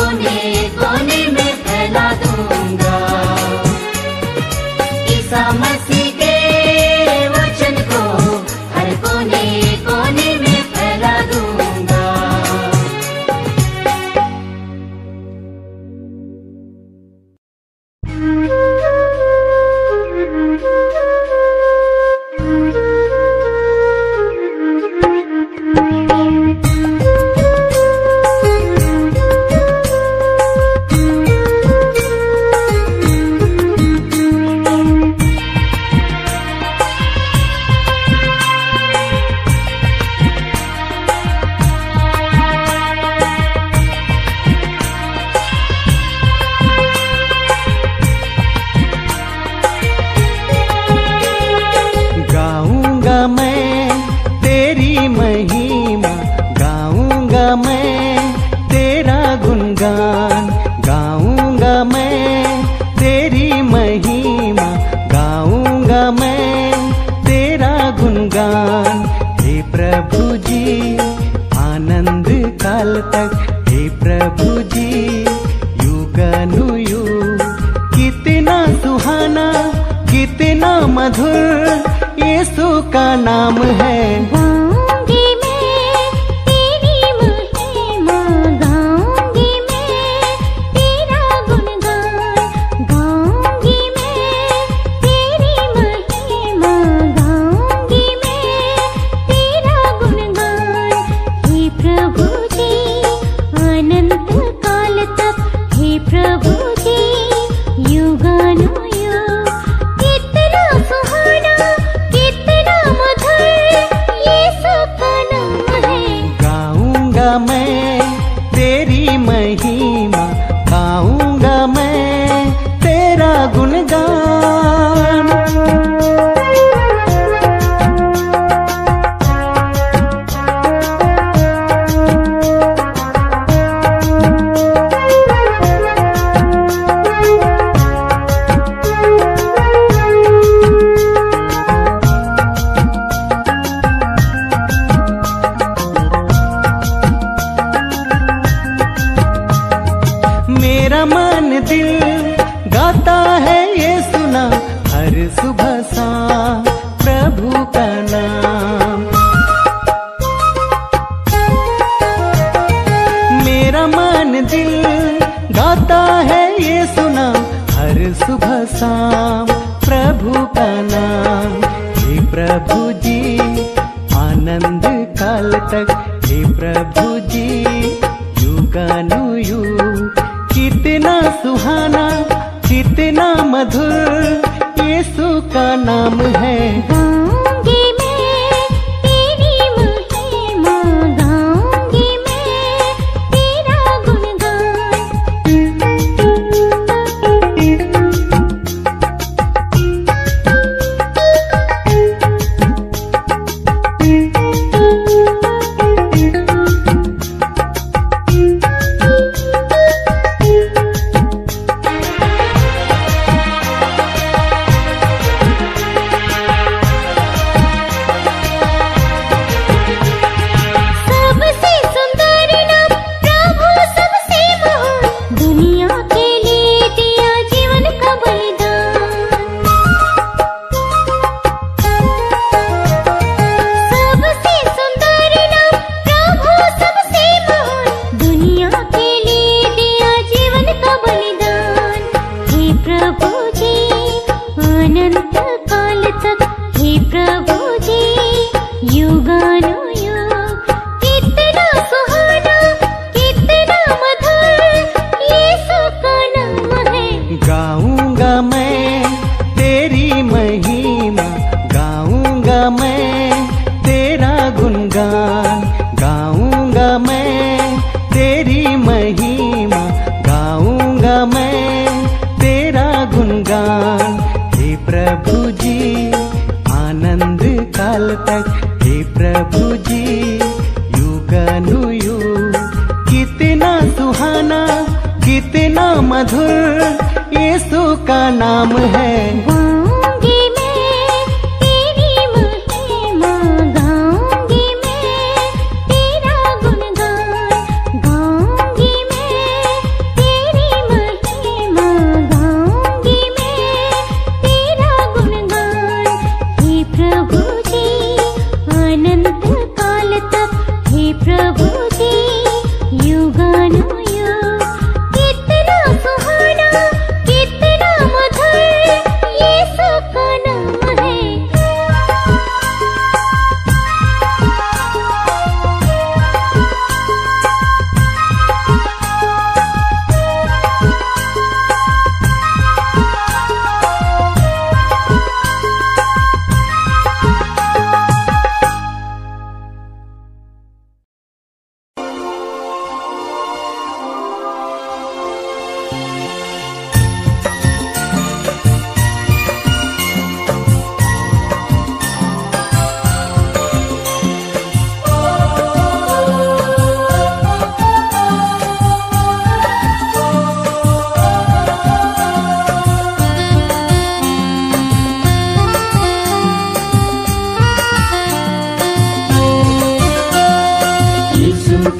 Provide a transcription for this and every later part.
कोने कोने में फैला दूंगा। ईसा मसीह के वचन को हर कोने कोने में फैला दूंगा।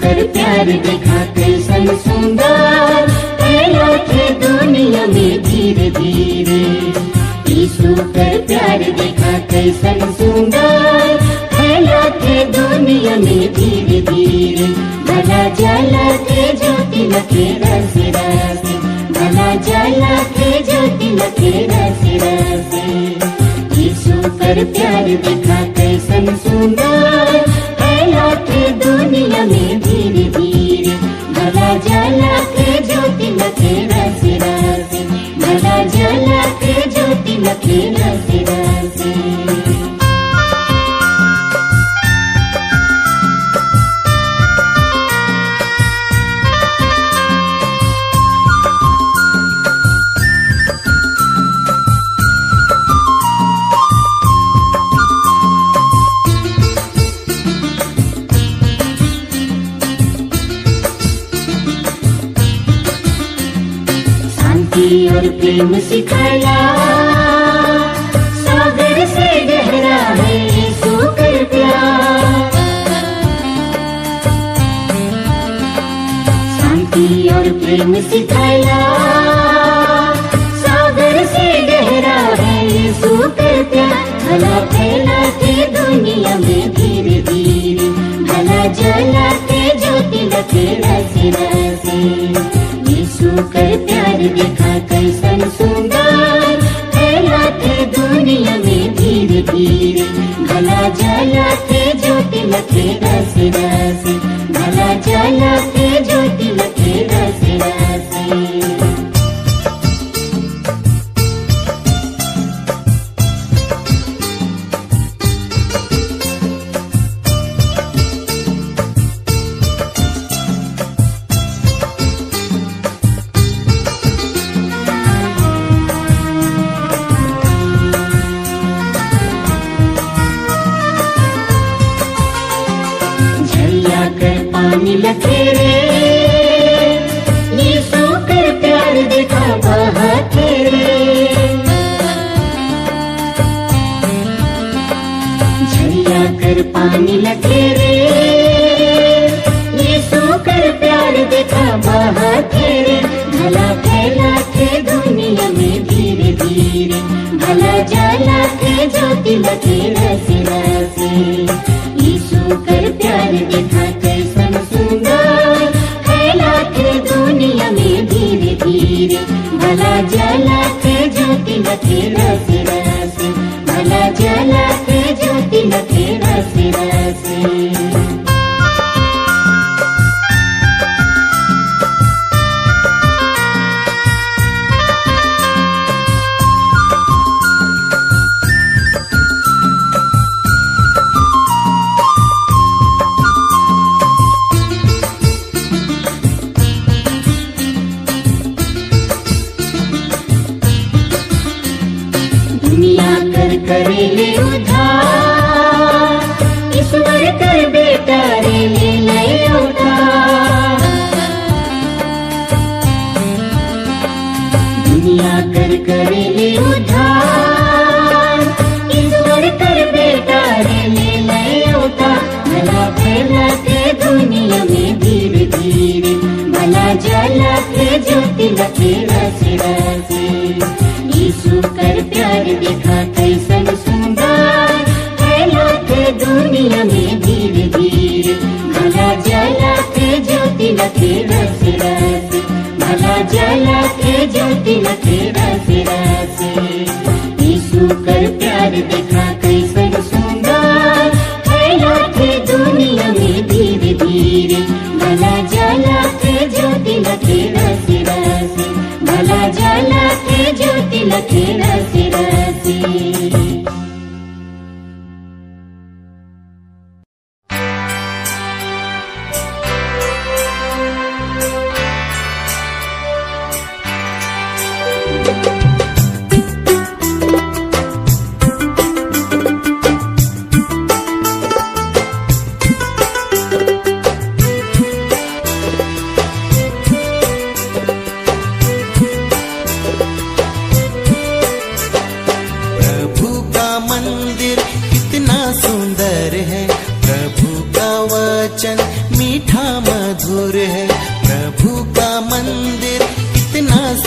कर प्यार देखा कैसन सुंदर फैला थे दुनिया में धीरे धीरे। यीशु कर प्यार देखा कैसन सुंदर फैला थे दुनिया में धीरे धीरे। भला जला थे ज्योति लखे रसे रसे, भला जला थे ज्योति लखे रसे रसे। यीशु कर प्यार देखा कैसन सुंदर फैला थे दुनिया में धीरे धीरे। भला जला थे ज्योति लखे रसे रसे, भला जला थे ज्योति लखे रसे रसे। और प्रेम सिखाया सागर से गहरा है यीशु कर प्यार। शांति और प्रेम सिखाया सागर से गहरा है यीशु कर प्यार। भला फैलाते दुनिया में धीरे धीरे, भला जलाते ज्योति लखे रसे रसे। यीशु कर प्यार देखा कैसन सुंदर फैलाते दुनिया में धीरे धीरे। भला जलाते ज्योति लखे रसे रसे, भला जलाते ज्योति लखे रसे रसे। पानी लखे रे यीशु कर प्यार देखा बहाते रे। झरिया कर पानी लखे रे यीशु कर प्यार देखा बहाते रे। भला फैलाते दुनिया में धीरे धीरे, भला जलाते ज्योति लखे रसे रसे। यीशु कर प्यार देखा कैसन सुंदर फैलाते दुनिया में धीरे धीरे। भला जलाते ज्योति लखे रसे रसे, भला जलाते ज्योति लखे रसे रसे। दुनिया कर करेले उधार, ईश्वर कर बेटा रे ले ले उधार। दुनिया कर करेले उधार, ईश्वर कर बेटा रे ले ले उधार। भला फैलाते दुनिया में धीरे धीरे, भला जलाते ज्योति लखे रसे रसे। यीशु कर प्यार देखा कैसन सुंदर फैलाते दुनिया में धीरे धीरे। भला जलाते ज्योति लखे रसे रसे, भला जलाते ज्योति लखे रसे रसे। यीशु कर प्यार देखा कैसन सुंदर फैलाते दुनिया में धीरे धीरे। भला जलाते ज्योति लखे रसे रसे, भला जलाते ज्योति लखे रसे रसे।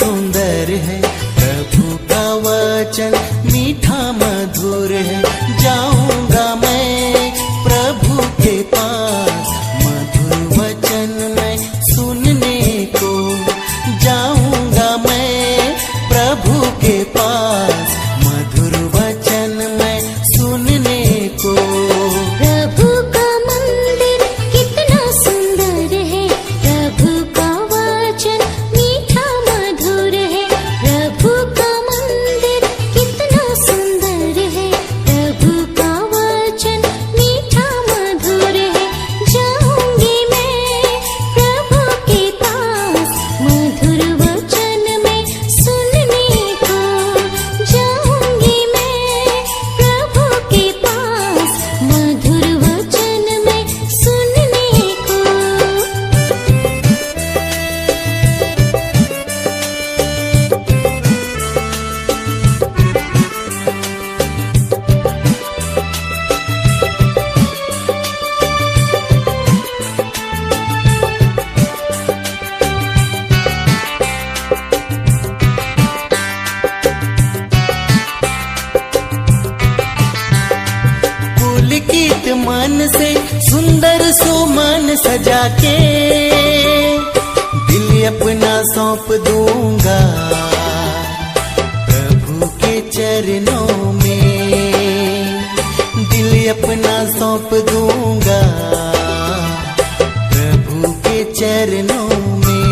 सुंदर है, प्रभु का वचन मीठा मधुर है। जाऊंगा मैं प्रभु के पास, मधुर वचन मैं सुनने को। जाऊंगा मैं प्रभु के पास, मधुर वचन मैं सुनने को। प्रभु का मंदिर कितना सुंदर है, प्रभु का वचन मीठा मधुर है। प्रभु का मंदिर कितना सुंदर है, प्रभु का वचन मीठा मधुर है। जाऊंगी मैं प्रभु के पास, मधुर वचन मैं सुनने को। जाऊंगी मैं प्रभु के पास, मधुर वचन मैं सुनने को। पुलकित मन से सुंदर सुमन सजा के, दिल अपना सौंप दूंगा प्रभु के चरणों में। दिल अपना सौंप दूंगा प्रभु के चरणों में।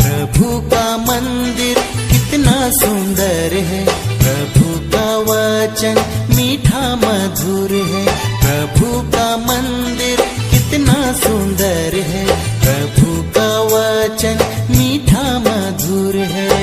प्रभु का मंदिर कितना सुंदर है, प्रभु का वचन मीठा मधुर है। प्रभु का मंदिर कितना सुंदर है, प्रभु का वचन मीठा मधुर है।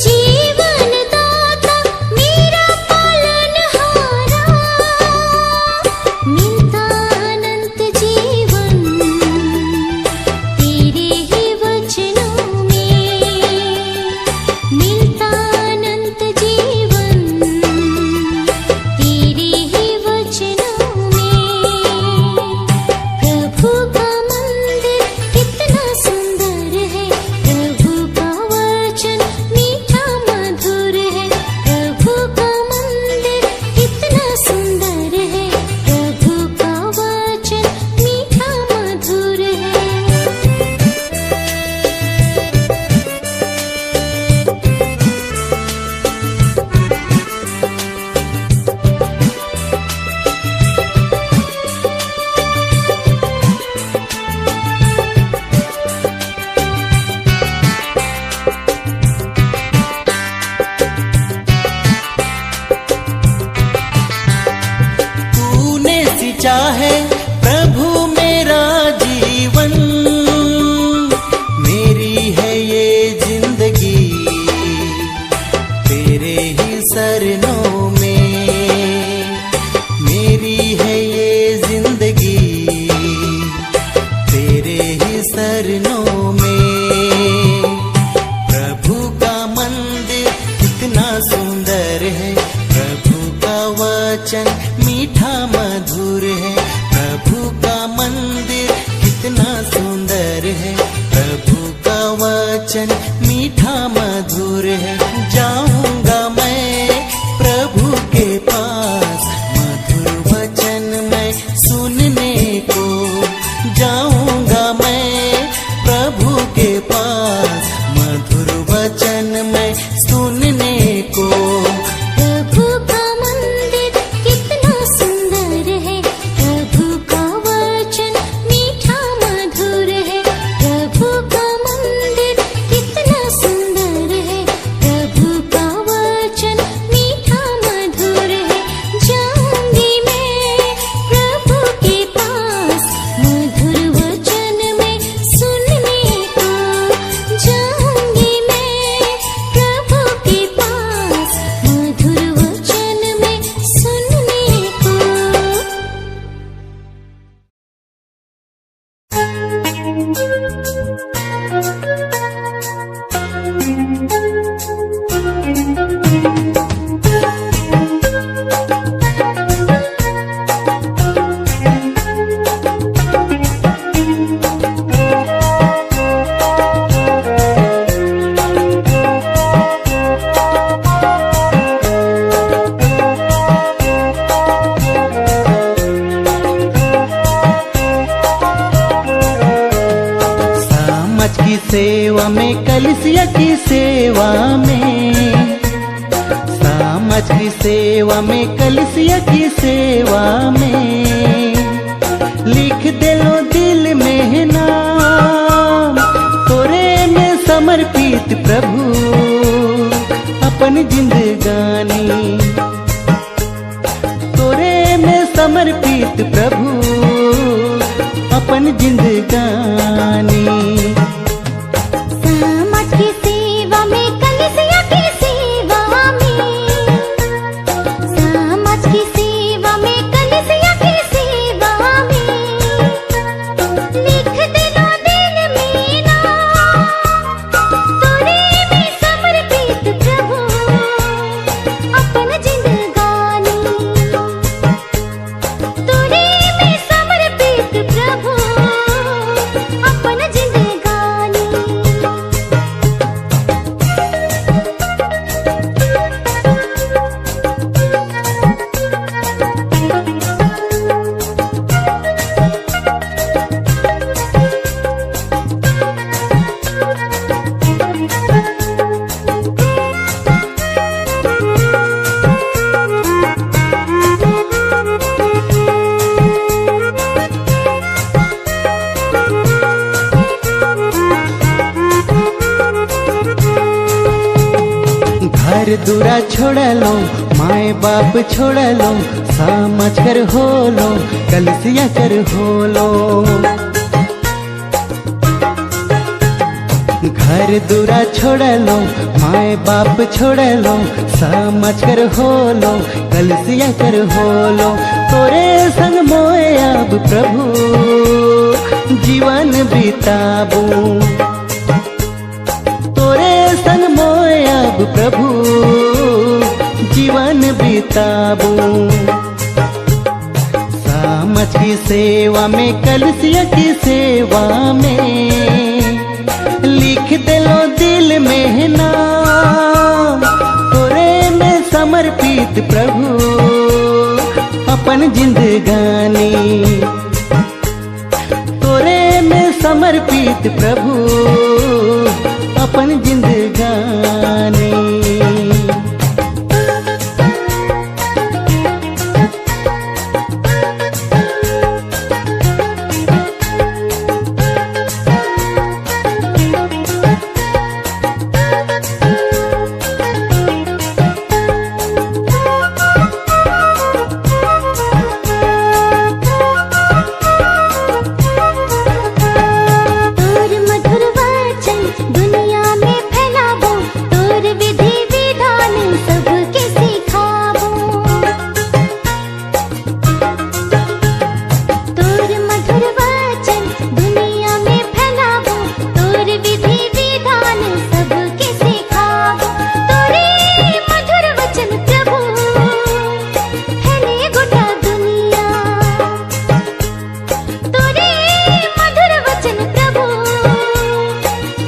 जीवन दाता मेरा पालनहारा, मिलता अनंत जीवन तेरे ही वचनों में। मिलता अनंत जीवन तेरे ही वचनों में। प्रभु का मंदिर कितना सुंदर है, प्रभु का वचन मीठा मधुर है। प्रभु का मंदिर कितना सुंदर है, प्रभु का वचन मीठा मधुर है। तूने सिंचा है प्रभु मेरा जीवन, मेरी है ये जिंदगी तेरे ही शरणों में। मेरी है ये जिंदगी तेरे ही शरणों में। प्रभु का मंदिर कितना सुंदर है, प्रभु का वचन मीठा मधुर है। प्रभु का मंदिर कितना सुंदर है, प्रभु का वचन मीठा मधुर है। जाऊंगा मैं प्रभु के पास, मधुर वचन मैं सुनने को। जाऊंगा मैं प्रभु के पास, मधुर वचन मैं सुनने को। प्रभु का मंदिर कितना सुंदर है, प्रभु का वचन मीठा मधुर है। प्रभु का मंदिर कितना सुंदर है, प्रभु का वचन मीठा मधुर है। जाऊंगी मैं प्रभु के पास, मधुर सेवा में, कलिसिया की सेवा में, समाज की सेवा में, कलिसिया की सेवा में, लिख दे लो दिल में नाम, तोरे में समर्पित प्रभु अपन जिंदगानी, तोरे में समर्पित प्रभु अपन जिंदगानी। समाज की सेवा में, कलिसिया की सेवा में, समाज की सेवा में, कलिसिया की सेवा में, लिख दे लो दिल में नाम, तोरे में समर्पित प्रभु अपन जिंदगानी, तोरे में समर्पित प्रभु अपन जिंदगानी। घर दूरा छोड़ लो, माए बाप छोड़ लो, समझ कर हो लो, कलिसिया कर हो लो। घर दूरा छोड़ लो, माए बाप छोड़ लो, समझ कर हो लो, कलिसिया कर हो लो। तोरे संग मोए अब प्रभु जीवन बिताबू, तोरे संग मोए अब प्रभु जीवन बिताबू। समाज की सेवा में, कलिसिया की सेवा में, लिख दे लो दिल में नाम, तोरे में समर्पित प्रभु अपन जिंदगानी, तोरे में समर्पित प्रभु अपन जिंदगानी। तोर मधुर वचन दुनिया में फैलाबो, तोर विधि विधान सबके सिखाबो, तोर मधुर वचन दुनिया में फैलाबो, तोर विधि विधान सबके सिखाबो। तोरे मधुर वचन प्रभु फैले गोटा दुनिया, तोरे मधुर वचन प्रभु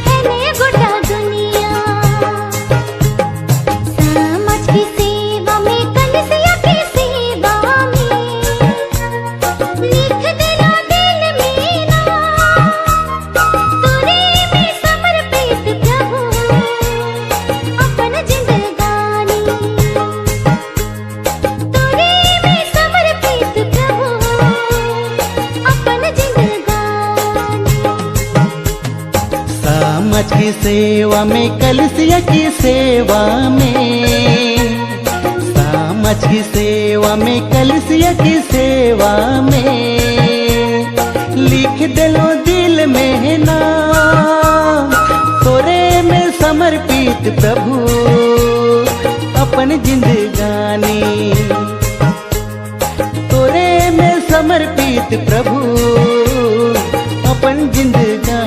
फैले गोटा दुनिया। समाज की सेवा में, कलिसिया की सेवा में, लिख दे लो दिल में नाम, तोरे में समर्पित प्रभु अपन जिंदगानी, तोरे में समर्पित प्रभु अपन जिंदगानी। समाज की सेवा में, कलिसिया की सेवा में, समाज की सेवा में, कलिसिया की सेवा में, लिख दे लो दिल में नाम, तोरे में समर्पित प्रभु अपन जिंदगानी, तोरे में समर्पित प्रभु अपन जिंदगानी।